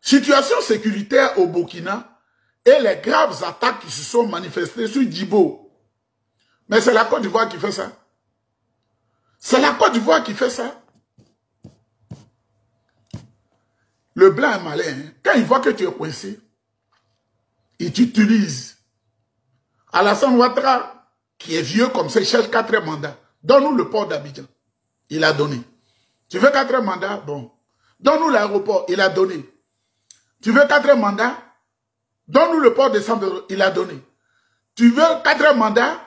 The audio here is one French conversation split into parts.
Situation sécuritaire au Burkina et les graves attaques qui se sont manifestées sur Djibo. Mais c'est la Côte d'Ivoire qui fait ça. C'est la Côte d'Ivoire qui fait ça. Le blanc est malin. Hein? Quand il voit que tu es coincé, il t'utilise. Alassane Ouattara, qui est vieux comme ça, il cherche 4 mandats. Donne-nous le port d'Abidjan. Il a donné. Tu veux 4 mandats? Bon. Donne-nous l'aéroport. Il a donné. Tu veux 4 mandats? Donne-nous le port de Sambero. Il a donné. Tu veux 4 mandats?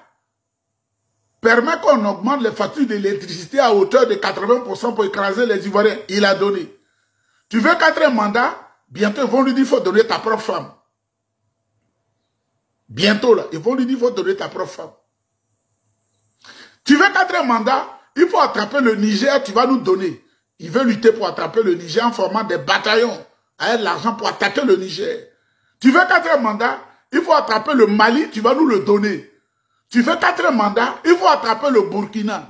Permets qu'on augmente les factures d'électricité à hauteur de 80% pour écraser les Ivoiriens. Il a donné. Tu veux 4 mandats? Bientôt, ils vont lui dire qu'il faut donner ta propre femme. Bientôt, là, ils vont lui dire qu'il faut donner ta propre femme. Tu veux 4 mandats? Il faut attraper le Niger, tu vas nous donner. Il veut lutter pour attraper le Niger en formant des bataillons avec l'argent pour attaquer le Niger. Tu veux 4 mandats? Il faut attraper le Mali, tu vas nous le donner. Tu veux 4 mandats? Il faut attraper le Burkina.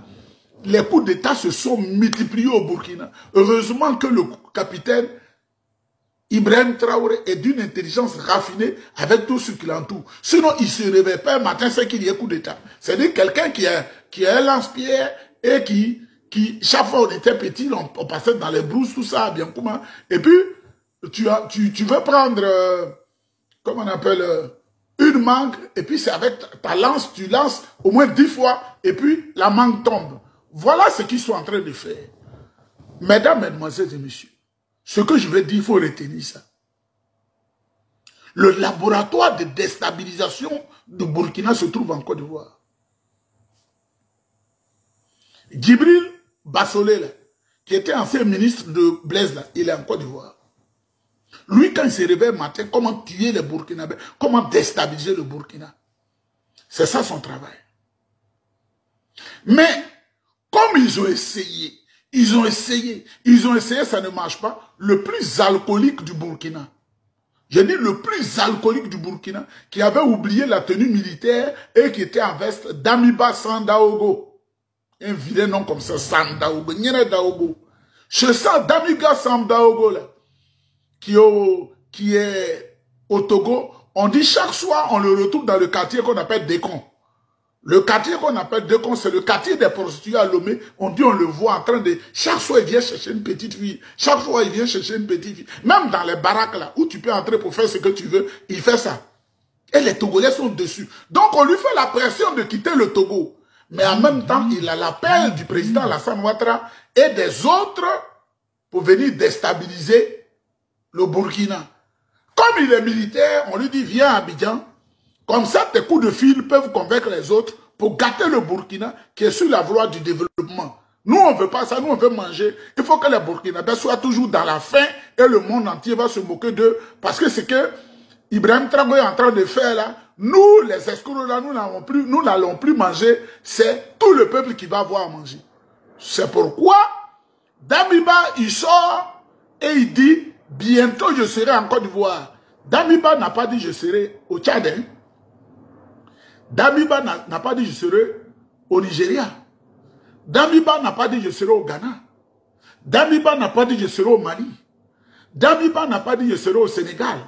Les coups d'État se sont multipliés au Burkina. Heureusement que le capitaine Ibrahim Traoré est d'une intelligence raffinée avec tout ce qui l'entoure. Sinon, il ne se réveille pas un matin, c'est qu'il y a coup d'État. C'est-à-dire quelqu'un qui a un lance-pierre et qui, chaque fois on était petit, on passait dans les brousses, tout ça, bien comment. Et puis, tu veux prendre, comment on appelle, une mangue, et puis c'est avec ta lance, tu lances au moins 10 fois, et puis la mangue tombe. Voilà ce qu'ils sont en train de faire. Mesdames, mesdemoiselles et messieurs, ce que je veux dire, il faut retenir ça. Le laboratoire de déstabilisation du Burkina se trouve en Côte d'Ivoire. Djibril Bassolé, là, qui était ancien ministre de Blaise, là, il est en Côte d'Ivoire. Lui, quand il se réveille le matin, comment tuer les Burkinabés, comment déstabiliser le Burkina. C'est ça son travail. Mais, comme ils ont essayé, ça ne marche pas, le plus alcoolique du Burkina, j'ai dit le plus alcoolique du Burkina, qui avait oublié la tenue militaire et qui était en veste, Damiba Sandaogo. Un vilain nom comme ça, Sandaogo, Nyene Daogo. Je sens Damiba Sandaogo, là, qui est au Togo. On dit chaque soir, on le retrouve dans le quartier qu'on appelle Décon. Le quartier qu'on appelle Décon, c'est le quartier des prostituées à Lomé. On dit, on le voit en train de... Chaque soir, il vient chercher une petite fille. Chaque fois, il vient chercher une petite fille. Même dans les baraques, là, où tu peux entrer pour faire ce que tu veux, il fait ça. Et les Togolais sont dessus. Donc, on lui fait la pression de quitter le Togo. Mais en même temps, il a l'appel du président Alassane Ouattara et des autres pour venir déstabiliser le Burkina. Comme il est militaire, on lui dit, viens à Abidjan. Comme ça, tes coups de fil peuvent convaincre les autres pour gâter le Burkina qui est sur la voie du développement. Nous, on ne veut pas ça, nous, on veut manger. Il faut que les Burkinabés soient toujours dans la faim et le monde entier va se moquer d'eux. Parce que c'est que Ibrahim Traoré est en train de faire là, nous, les escrocs là, nous n'allons plus manger. C'est tout le peuple qui va avoir à manger. C'est pourquoi Damiba, il sort et il dit, bientôt je serai en Côte d'Ivoire. Damiba n'a pas dit je serai au Tchad. Hein? Damiba n'a pas dit je serai au Nigeria. Damiba n'a pas dit je serai au Ghana. Damiba n'a pas dit je serai au Mali. Damiba n'a pas dit je serai au Sénégal.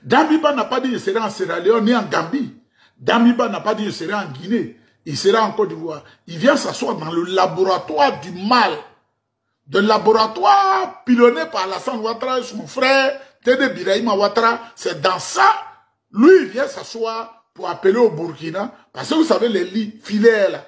Damiba n'a pas dit je serai en Sierra Leone ni en Gambie. Damiba n'a pas dit je serai en Guinée. Il sera en Côte d'Ivoire. Il vient s'asseoir dans le laboratoire du mal. De laboratoire pilonné par Alassane Ouattara et son frère Tédé Birahima Ouattara. C'est dans ça, lui il vient s'asseoir pour appeler au Burkina, parce que vous savez les lits filaires là.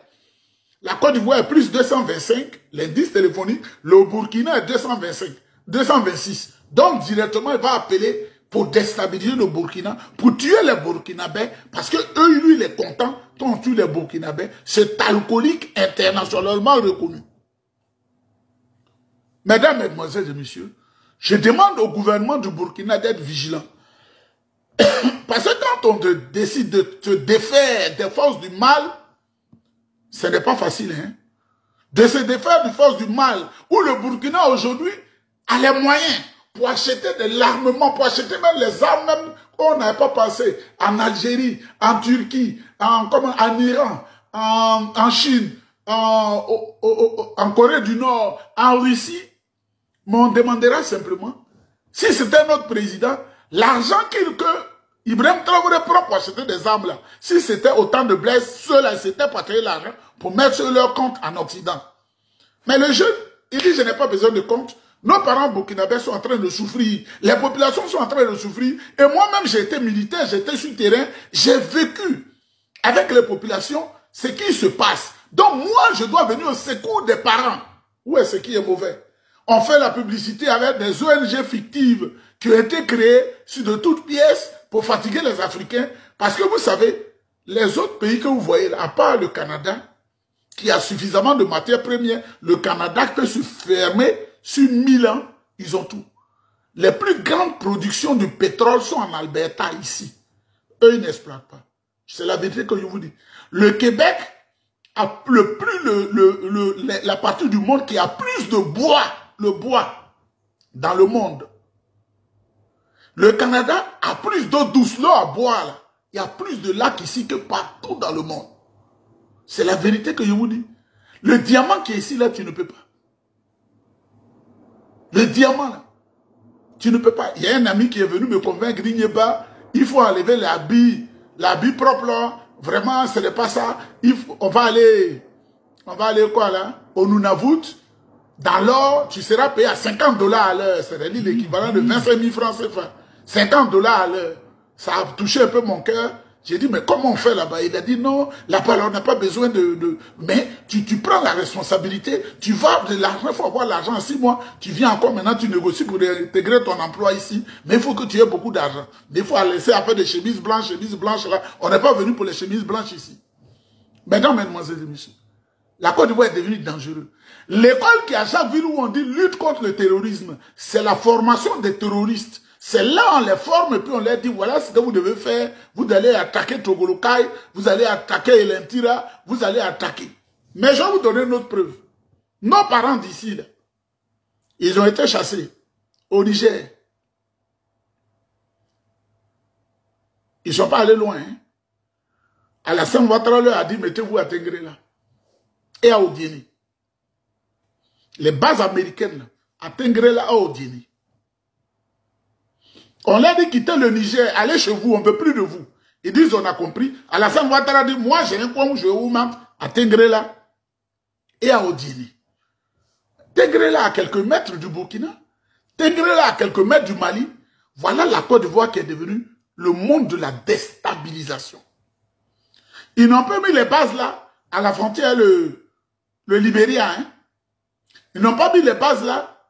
La Côte d'Ivoire est plus 225, l'indice téléphonique, le Burkina est 225, 226. Donc directement il va appeler pour déstabiliser le Burkina, pour tuer les Burkinabés, parce que eux, lui, il est content quand on tue les Burkinabés. C'est alcoolique internationalement reconnu. Mesdames, Mesdemoiselles et Messieurs, je demande au gouvernement du Burkina d'être vigilant. Parce que quand on décide de te défaire des forces du mal, ce n'est pas facile, hein? De se défaire des forces du mal, où le Burkina aujourd'hui a les moyens pour acheter de l'armement, pour acheter même les armes même qu'on n'avait pas passé en Algérie, en Turquie, en Iran, en Chine, en Corée du Nord, en Russie. Mais on demandera simplement Si c'était notre président, l'argent que Ibrahim Traoré prend pour acheter des armes là, si c'était autant de blesses, ceux-là, c'était pour créer l'argent pour mettre sur leur compte en Occident. Mais le jeune, il dit, je n'ai pas besoin de compte. Nos parents burkinabés sont en train de souffrir. Les populations sont en train de souffrir. Et moi-même, j'ai été militaire, j'étais sur le terrain. J'ai vécu avec les populations ce qui se passe. Donc moi, je dois venir au secours des parents. Où est-ce qui est mauvais? On fait la publicité avec des ONG fictives qui ont été créées sur de toutes pièces pour fatiguer les Africains. Parce que vous savez, les autres pays que vous voyez, là, à part le Canada, qui a suffisamment de matières premières, le Canada peut se fermer sur 1000 ans, ils ont tout. Les plus grandes productions de pétrole sont en Alberta, ici. Eux, ils n'exploitent pas. C'est la vérité que je vous dis. Le Québec a la partie du monde qui a plus de bois, le bois, dans le monde. Le Canada a plus d'eau douce, l'eau à boire, là. Il y a plus de lacs ici que partout dans le monde. C'est la vérité que je vous dis. Le diamant qui est ici, là, tu ne peux pas. Le diamant, là, tu ne peux pas. Il y a un ami qui est venu me convaincre, il faut enlever l'habit propre, là. Vraiment, ce n'est pas ça. On va aller quoi, là? Au Nunavut. Dans l'or, tu seras payé à 50 $ à l'heure. C'est l'équivalent de 25 000 francs CFA. 50 $ à l'heure. Ça a touché un peu mon cœur. J'ai dit, mais comment on fait là-bas? Il a dit, non, là-bas, on n'a pas besoin de... Mais tu prends la responsabilité, tu vas de l'argent, il faut avoir l'argent en 6 mois, tu viens encore maintenant, tu négocies pour intégrer ton emploi ici, mais il faut que tu aies beaucoup d'argent. Des fois, laisser après des chemises blanches là, on n'est pas venu pour les chemises blanches ici. Maintenant, mesdemoiselles et messieurs, la Côte d'Ivoire est devenue dangereuse. L'école qui, à chaque ville où on dit lutte contre le terrorisme, c'est la formation des terroristes. C'est là on les forme et puis on leur dit, voilà ce que vous devez faire. Vous allez attaquer Togolokai, vous allez attaquer Elentira, vous allez attaquer. Mais je vais vous donner une autre preuve. Nos parents d'ici, ils ont été chassés au Niger. Ils ne sont pas allés loin. Hein. Alassane Ouattara leur a dit, mettez-vous à Tengré là. Et à Odieni. Les bases américaines là, à Tengré là, à Odieni. On leur dit quitter le Niger, allez chez vous, on ne veut plus de vous. Ils disent, on a compris. Alassane Ouattara dit, moi j'ai un coin où je vais vous mettre à Tengrela et à Odieni. Tengrela à quelques mètres du Burkina, Tengrela à quelques mètres du Mali. Voilà la Côte d'Ivoire qui est devenue le monde de la déstabilisation. Ils n'ont pas mis les bases là, à la frontière le Libéria. Hein. Ils n'ont pas mis les bases là,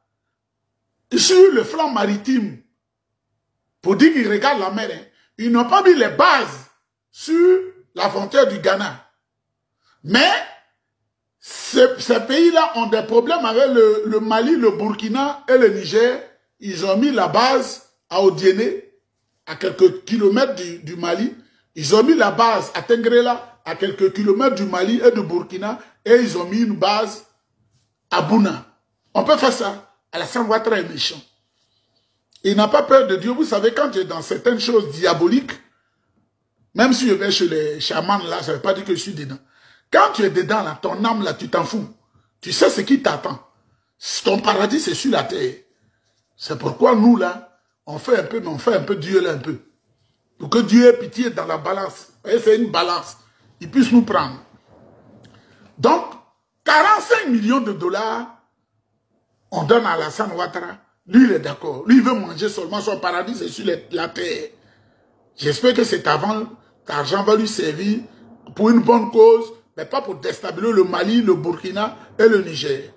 sur le flanc maritime. Pour dire qu'ils regardent la mer, hein. Ils n'ont pas mis les bases sur la frontière du Ghana. Mais ces pays-là ont des problèmes avec le Mali, le Burkina et le Niger. Ils ont mis la base à Odiene, à quelques kilomètres du Mali. Ils ont mis la base à Tengrela, à quelques kilomètres du Mali et du Burkina. Et ils ont mis une base à Bouna. On peut faire ça. Alassane Ouattara est méchant. Il n'a pas peur de Dieu. Vous savez, quand tu es dans certaines choses diaboliques, même si je vais chez les chamans là, ça ne veut pas dire que je suis dedans. Quand tu es dedans, là, ton âme là, tu t'en fous. Tu sais ce qui t'attend. Ton paradis, c'est sur la terre. C'est pourquoi nous là, on fait un peu, mais on fait un peu Dieu là un peu. Pour que Dieu ait pitié dans la balance. Et c'est une balance. Il puisse nous prendre. Donc, 45 millions de $, on donne à Alassane Ouattara. Lui, il est d'accord. Lui, il veut manger seulement son paradis, c'est sur la terre. J'espère que cet argent va lui servir pour une bonne cause, mais pas pour déstabiliser le Mali, le Burkina et le Niger.